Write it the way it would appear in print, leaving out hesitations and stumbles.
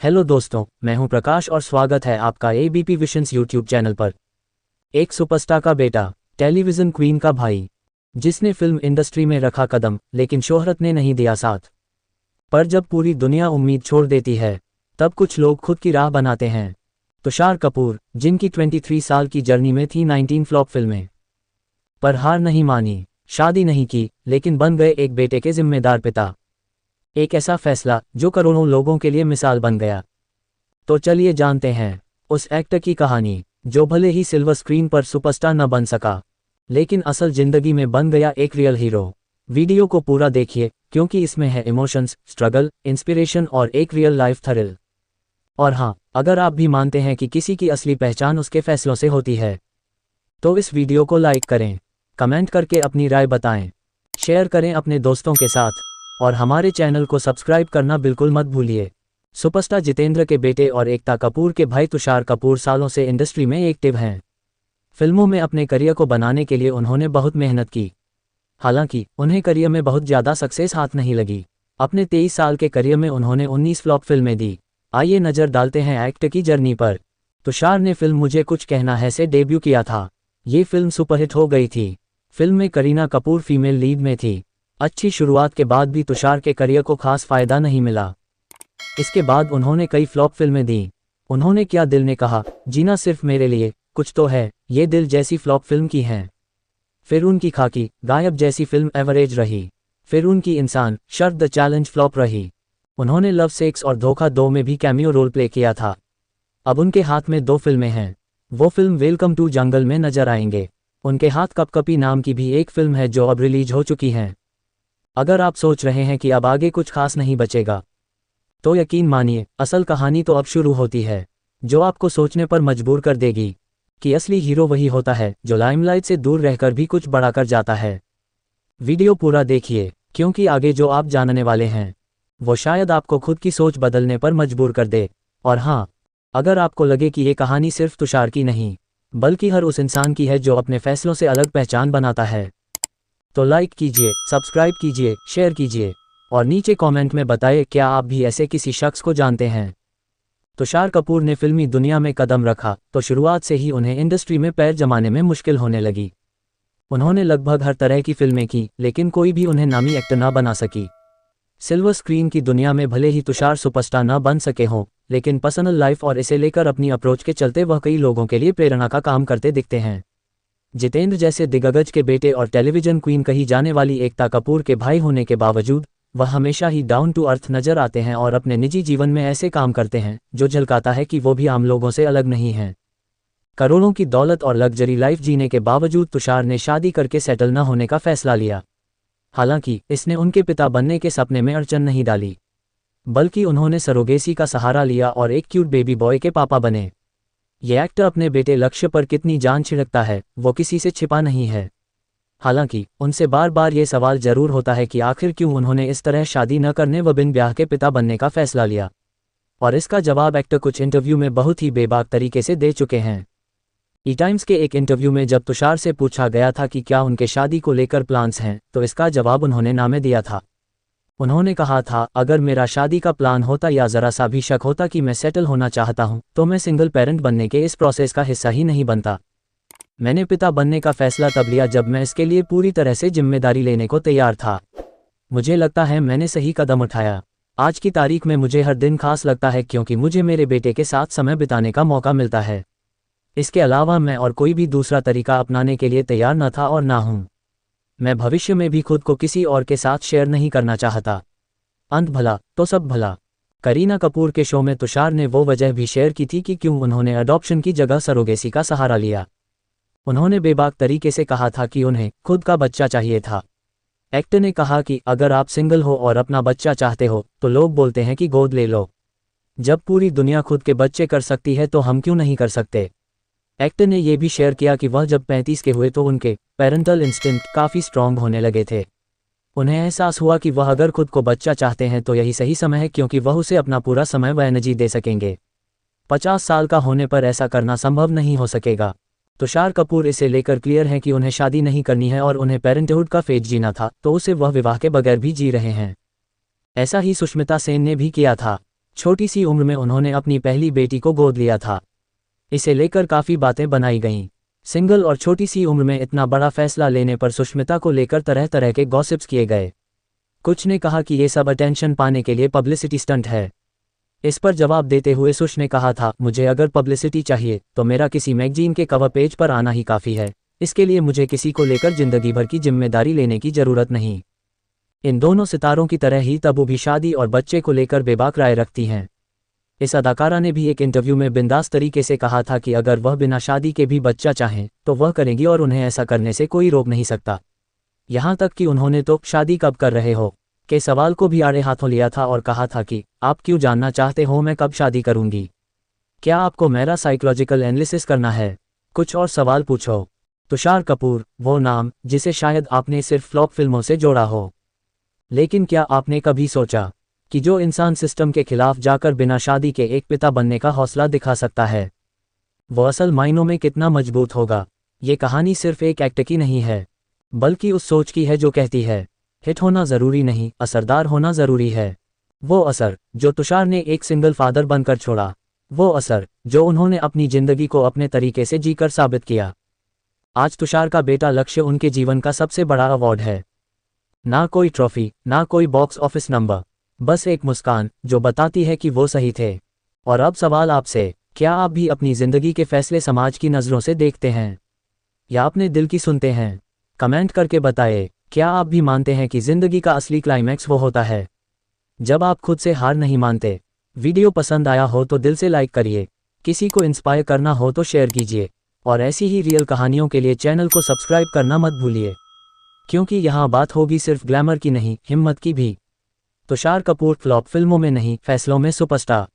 Hello दोस्तों, मैं हूं प्रकाश और स्वागत है आपका एबीपी विशंस यूट्यूब चैनल पर। एक सुपरस्टार का बेटा, टेलीविजन क्वीन का भाई, जिसने फिल्म इंडस्ट्री में रखा कदम लेकिन शोहरत ने नहीं दिया साथ। पर जब पूरी दुनिया उम्मीद छोड़ देती है, तब कुछ लोग खुद की राह बनाते हैं। तुषार कपूर, जिनकी 23 साल की जर्नी में थी 19 फ्लॉप फिल्में, पर हार नहीं मानी, शादी नहीं की, लेकिन बन गए एक बेटे के जिम्मेदार पिता। एक ऐसा फैसला जो करोड़ों लोगों के लिए मिसाल बन गया। तो चलिए जानते हैं उस एक्टर की कहानी, जो भले ही सिल्वर स्क्रीन पर सुपरस्टार न बन सका, लेकिन असल जिंदगी में बन गया एक रियल हीरो। वीडियो को पूरा देखिए, क्योंकि इसमें है इमोशंस, स्ट्रगल, इंस्पिरेशन और एक रियल लाइफ थ्रिल। और हाँ, अगर आप भी मानते हैं कि किसी की असली पहचान उसके फैसलों से होती है, तो इस वीडियो को लाइक करें, कमेंट करके अपनी राय बताएं, शेयर करें अपने दोस्तों के साथ, और हमारे चैनल को सब्सक्राइब करना बिल्कुल मत भूलिए। सुपरस्टार जितेंद्र के बेटे और एकता कपूर के भाई तुषार कपूर सालों से इंडस्ट्री में एक्टिव हैं। फिल्मों में अपने करियर को बनाने के लिए उन्होंने बहुत मेहनत की। हालांकि उन्हें करियर में बहुत ज़्यादा सक्सेस हाथ नहीं लगी। अपने 23 साल के करियर में उन्होंने 19 फ्लॉप फिल्में दी। आइए नज़र डालते हैं एक्टर की जर्नी पर। तुषार ने फिल्म मुझे कुछ कहना है से डेब्यू किया था। ये फिल्म सुपरहिट हो गई थी। फिल्म में करीना कपूर फीमेल लीड में थी। अच्छी शुरुआत के बाद भी तुषार के करियर को खास फायदा नहीं मिला। इसके बाद उन्होंने कई फ्लॉप फिल्में दी। उन्होंने क्या दिल ने कहा, जीना सिर्फ मेरे लिए, कुछ तो है, ये दिल जैसी फ्लॉप फिल्म की हैं। फिर उनकी खाकी, गायब जैसी फिल्म एवरेज रही। फिर उनकी इंसान, शर्त द चैलेंज फ्लॉप रही। उन्होंने लव सेक्स और धोखा 2 में भी कैमियो रोल प्ले किया था। अब उनके हाथ में 2 फिल्में हैं। वो फिल्म वेलकम टू जंगल में नजर आएंगे। उनके हाथ कपकपी नाम की भी एक फिल्म है जो अब रिलीज हो चुकी है। अगर आप सोच रहे हैं कि अब आगे कुछ खास नहीं बचेगा, तो यकीन मानिए, असल कहानी तो अब शुरू होती है, जो आपको सोचने पर मजबूर कर देगी कि असली हीरो वही होता है जो लाइमलाइट से दूर रहकर भी कुछ बड़ा कर जाता है। वीडियो पूरा देखिए, क्योंकि आगे जो आप जानने वाले हैं वो शायद आपको खुद की सोच बदलने पर मजबूर कर दे। और हाँ, अगर आपको लगे कि ये कहानी सिर्फ तुषार की नहीं, बल्कि हर उस इंसान की है जो अपने फैसलों से अलग पहचान बनाता है, तो लाइक कीजिए, सब्सक्राइब कीजिए, शेयर कीजिए, और नीचे कमेंट में बताइए क्या आप भी ऐसे किसी शख्स को जानते हैं। तुषार कपूर ने फिल्मी दुनिया में कदम रखा तो शुरुआत से ही उन्हें इंडस्ट्री में पैर जमाने में मुश्किल होने लगी। उन्होंने लगभग हर तरह की फिल्में की, लेकिन कोई भी उन्हें नामी एक्टर न बना सकी। सिल्वर स्क्रीन की दुनिया में भले ही तुषार सुपरस्टार न बन सके हों, लेकिन पर्सनल लाइफ और इसे लेकर अपनी अप्रोच के चलते वह कई लोगों के लिए प्रेरणा का काम करते दिखते हैं। जितेंद्र जैसे दिग्गज के बेटे और टेलीविजन क्वीन कही जाने वाली एकता कपूर के भाई होने के बावजूद वह हमेशा ही डाउन टू अर्थ नजर आते हैं और अपने निजी जीवन में ऐसे काम करते हैं जो झलकाता है कि वो भी आम लोगों से अलग नहीं हैं। करोड़ों की दौलत और लग्जरी लाइफ जीने के बावजूद तुषार ने शादी करके सेटल न होने का फैसला लिया। हालांकि इसने उनके पिता बनने के सपने में अड़चन नहीं डाली, बल्कि उन्होंने सरोगेसी का सहारा लिया और एक क्यूट बेबी बॉय के पापा बने। ये एक्टर अपने बेटे लक्ष्य पर कितनी जान छिड़कता है, वो किसी से छिपा नहीं है। हालांकि उनसे बार बार ये सवाल जरूर होता है कि आखिर क्यों उन्होंने इस तरह शादी न करने व बिन ब्याह के पिता बनने का फैसला लिया, और इसका जवाब एक्टर कुछ इंटरव्यू में बहुत ही बेबाक तरीके से दे चुके हैं। ई टाइम्स के एक इंटरव्यू में जब तुषार से पूछा गया था कि क्या उनके शादी को लेकर प्लान्स हैं, तो इसका जवाब उन्होंने ना में दिया था। उन्होंने कहा था, अगर मेरा शादी का प्लान होता या ज़रा सा भी शक होता कि मैं सेटल होना चाहता हूं, तो मैं सिंगल पेरेंट बनने के इस प्रोसेस का हिस्सा ही नहीं बनता। मैंने पिता बनने का फैसला तब लिया जब मैं इसके लिए पूरी तरह से जिम्मेदारी लेने को तैयार था। मुझे लगता है मैंने सही कदम उठाया। आज की तारीख में मुझे हर दिन खास लगता है क्योंकि मुझे मेरे बेटे के साथ समय बिताने का मौका मिलता है। इसके अलावा मैं और कोई भी दूसरा तरीका अपनाने के लिए तैयार न था और ना हूँ। मैं भविष्य में भी खुद को किसी और के साथ शेयर नहीं करना चाहता। अंत भला तो सब भला। करीना कपूर के शो में तुषार ने वो वजह भी शेयर की थी कि क्यों उन्होंने अडॉप्शन की जगह सरोगेसी का सहारा लिया। उन्होंने बेबाक तरीके से कहा था कि उन्हें खुद का बच्चा चाहिए था। एक्टर ने कहा कि अगर आप सिंगल हो और अपना बच्चा चाहते हो तो लोग बोलते हैं कि गोद ले लो। जब पूरी दुनिया खुद के बच्चे कर सकती है तो हम क्यों नहीं कर सकते। एक्टर ने यह भी शेयर किया कि वह जब 35 के हुए तो उनके पेरेंटल इंस्टिंक्ट काफ़ी स्ट्रॉन्ग होने लगे थे। उन्हें एहसास हुआ कि वह अगर खुद को बच्चा चाहते हैं तो यही सही समय है, क्योंकि वह उसे अपना पूरा समय व एनर्जी दे सकेंगे। 50 साल का होने पर ऐसा करना संभव नहीं हो सकेगा। तुषार कपूर इसे लेकर क्लियर है कि उन्हें शादी नहीं करनी है और उन्हें पेरेंटहुड का फेज जीना था, तो उसे वह विवाह के बगैर भी जी रहे हैं। ऐसा ही सुष्मिता सेन ने भी किया था। छोटी सी उम्र में उन्होंने अपनी पहली बेटी को गोद लिया था। इसे लेकर काफ़ी बातें बनाई गईं। सिंगल और छोटी सी उम्र में इतना बड़ा फैसला लेने पर सुष्मिता को लेकर तरह तरह के गॉसिप्स किए गए। कुछ ने कहा कि ये सब अटेंशन पाने के लिए पब्लिसिटी स्टंट है। इस पर जवाब देते हुए सुश ने कहा था, मुझे अगर पब्लिसिटी चाहिए तो मेरा किसी मैगजीन के कवर पेज पर आना ही काफ़ी है। इसके लिए मुझे किसी को लेकर जिंदगी भर की जिम्मेदारी लेने की ज़रूरत नहीं। इन दोनों सितारों की तरह ही तबू भी शादी और बच्चे को लेकर बेबाक राय रखती हैं। इस अदाकारा ने भी एक इंटरव्यू में बिंदास तरीके से कहा था कि अगर वह बिना शादी के भी बच्चा चाहें तो वह करेंगी और उन्हें ऐसा करने से कोई रोक नहीं सकता। यहाँ तक कि उन्होंने तो शादी कब कर रहे हो के सवाल को भी आड़े हाथों लिया था और कहा था कि आप क्यों जानना चाहते हो मैं कब शादी करूंगी? क्या आपको मेरा साइकोलॉजिकल एनालिसिस करना है? कुछ और सवाल पूछो। तुषार कपूर, वो नाम जिसे शायद आपने सिर्फ फ्लॉप फिल्मों से जोड़ा हो। लेकिन क्या आपने कभी सोचा कि जो इंसान सिस्टम के खिलाफ जाकर बिना शादी के एक पिता बनने का हौसला दिखा सकता है, वो असल मायनों में कितना मजबूत होगा? ये कहानी सिर्फ एक एक्ट की नहीं है, बल्कि उस सोच की है जो कहती है हिट होना ज़रूरी नहीं, असरदार होना ज़रूरी है। वो असर जो तुषार ने एक सिंगल फादर बनकर छोड़ा, वो असर जो उन्होंने अपनी ज़िंदगी को अपने तरीके से जीकर साबित किया। आज तुषार का बेटा लक्ष्य उनके जीवन का सबसे बड़ा अवार्ड है। ना कोई ट्रॉफी, ना कोई बॉक्स ऑफिस नंबर, बस एक मुस्कान जो बताती है कि वो सही थे। और अब सवाल आपसे, क्या आप भी अपनी ज़िंदगी के फैसले समाज की नज़रों से देखते हैं या अपने दिल की सुनते हैं? कमेंट करके बताएं, क्या आप भी मानते हैं कि ज़िंदगी का असली क्लाइमैक्स वो होता है जब आप खुद से हार नहीं मानते? वीडियो पसंद आया हो तो दिल से लाइक करिए, किसी को इंस्पायर करना हो तो शेयर कीजिए, और ऐसी ही रियल कहानियों के लिए चैनल को सब्सक्राइब करना मत भूलिए, क्योंकि यहाँ बात होगी सिर्फ ग्लैमर की नहीं, हिम्मत की भी। तुषार कपूर फ्लॉप फिल्मों में नहीं, फैसलों में सुपरस्टार।